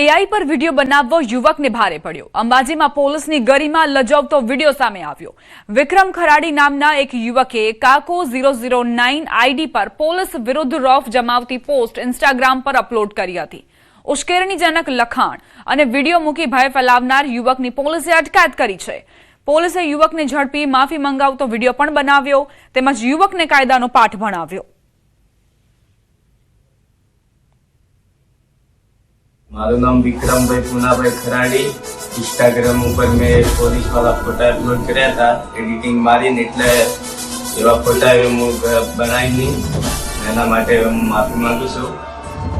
AI પર video બનાવવો યુવકને ભારે પડ્યો। અંબાજીમાં પોલીસની ગરિમા લજાવતો વિડીયો સામે આવ્યો। વિક્રમ ખરાડી નામના એક યુવકે કાકો 009 આઈડી પર પોલીસ વિરુદ્ધ રોફ જમાવતી પોસ્ટ ઇન્સ્ટાગ્રામ પર અપલોડ કરી હતી। ઉશ્કેરણીજનક લખાણ અને વિડીયો મૂકી ભય ફેલાવનાર યુવકની પોલીસે અટકાયત કરી છે। પોલીસે યુવકને ઝડપી માફી મંગાવતો વિડીયો પણ બનાવ્યો તેમજ યુવકને કાયદાનો પાઠ ભણાવ્યો। मारू नाम विक्रम भाई पूना भाई खराड़ी। इंस्टाग्राम पर मैं पुलिस वाला फोटा अपलोड कराया था एडिटिंग मारी ने એટલે એવા ફોટા હું બનાવી નહીં એના માટે હું માફી માંગુ છું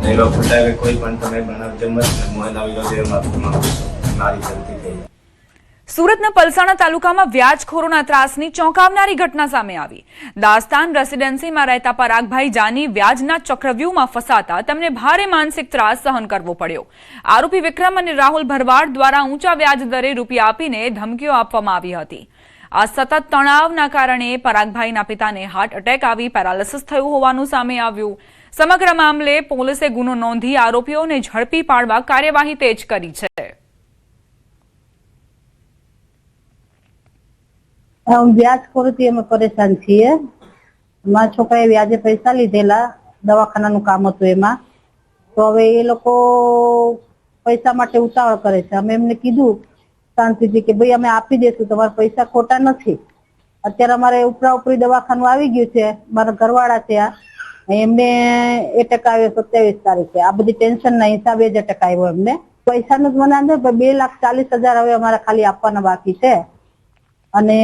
ને એવા ફોટા કોઈ પણ તમે બનાવજો મત હું એના વિરુદ્ધ માફી માંગુ છું મારી ગલતી થઈ। સુરતના પલસાણા તાલુકામાં વ્યાજખોરોના ત્રાસની ચોંકાવનારી ઘટના સામે આવી। દાસ્તાન રેસિડેન્સીમાં રહેતા પરાગભાઈ જાની વ્યાજના ચક્રવ્યૂહમાં ફસાતા તેમને ભારે માનસિક ત્રાસ સહન કરવો પડ્યો। આરોપી વિક્રમ અને રાહુલ ભરવાડ દ્વારા ઊંચા વ્યાજ દરે રૂપિયા આપીને ધમકીઓ આપવામાં આવી હતી। આ સતત તણાવના કારણે પરાગભાઈના પિતાને હાર્ટ એટેક આવી પેરાલિસિસ થયું હોવાનું સામે આવ્યું। સમગ્ર મામલે પોલીસે ગુનો નોંધી આરોપીઓને ઝડપી પાડવા કાર્યવાહી તેજ કરી છે। हम व्याजखोरीથી અમે પરેશાન છીએ। મારા છોકરાએ વ્યાજે પૈસા લીધેલા દવાખાનાનું કામ હતું એમાં તો હવે એ લોકો પૈસા માટે ઉતાવળ કરે છે। અમે એમને કીધું શાંતિથી કે ભાઈ અમે આપી દઈશું તમારા પૈસા ખોટા નથી। અત્યારે અમારે ઉપરા ઉપરી દવાખાનું આવી ગયું છે મારા ઘરવાળા છે એમને એટેક આવ્યો 27 તારીખે। આ બધી ટેન્શનના હિસાબે જ એટેક આવ્યો એમને। પૈસાનું જ મને અંદર 2,40,000 હવે અમારે ખાલી આપવાના બાકી છે અને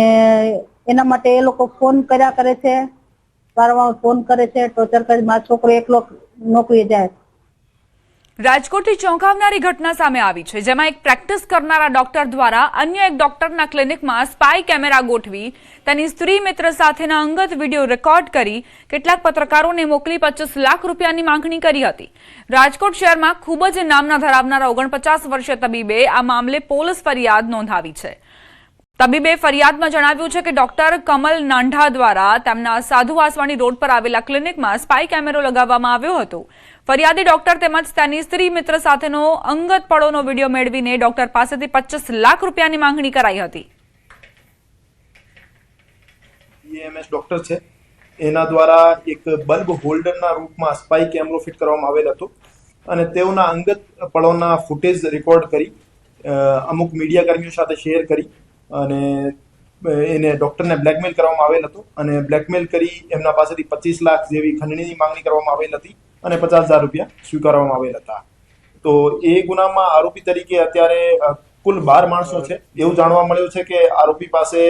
એના માટે એ લોકો ફોન કર્યા કરે છે વારંવાર ફોન કરે છે ટોર્ચર કરે। મારો છોકરો એકલો નોકરીએ જાય। રાજકોટથી ચોંકાવનારી ઘટના સામે આવી છે જેમાં એક પ્રેક્ટિસ કરનારા ડોક્ટર દ્વારા અન્ય એક ડોક્ટરના ક્લિનિકમાં સ્પાય કેમેરા ગોઠવી તેની સ્ત્રી મિત્ર સાથેના અંગત વિડીયો રેકોર્ડ કરી કેટલાક પત્રકારોને મોકલી 25 લાખ રૂપિયાની માંગણી કરી હતી। રાજકોટ શહેરમાં ખૂબ જ નામના ધરાવનારા 49 વર્ષીય તબીબે આ મામલે પોલીસ ફરિયાદ નોંધાવી છે। તબીબે ફરિયાદમાં જણાવ્યું છે કે ડોક્ટર કમલ નાંઢા દ્વારા તેમના સાધુ વાસવાણી રોડ પર આવેલા ક્લિનિકમાં સ્પાય કેમેરો લગાવવામાં આવ્યો હતો। ફરિયાદી ડોક્ટર તેમજ તેની સ્ત્રી મિત્ર સાથેનો અંગત પળોનો વિડીયો મેળવીને ડોક્ટર પાસેથી 25 લાખ રૂપિયાની માંગણી કરાઈ હતી। એએમએસ ડોક્ટર છે એના દ્વારા એક બલ્બ હોલ્ડરના રૂપમાં સ્પાય કેમેરો ફિટ કરવામાં આવેલ હતો અને તેઓના અંગત પળોના ફૂટેજ રેકોર્ડ કરી અમુક મીડિયા કર્મીઓ સાથે શેર કરી અને એને ડોક્ટરને બ્લેકમેલ કરવામાં આવેલ હતો અને બ્લેકમેલ કરી એમના પાસેથી 25 લાખ જેવી ખંડણીની માંગણી કરવામાં આવેલ હતી અને 50,000 રૂપિયા સ્વીકારવામાં આવેલ હતા। તો એ ગુનામાં આરોપી તરીકે અત્યારે કુલ 12 માણસો છે। એવું જાણવા મળ્યું છે કે આરોપી પાસે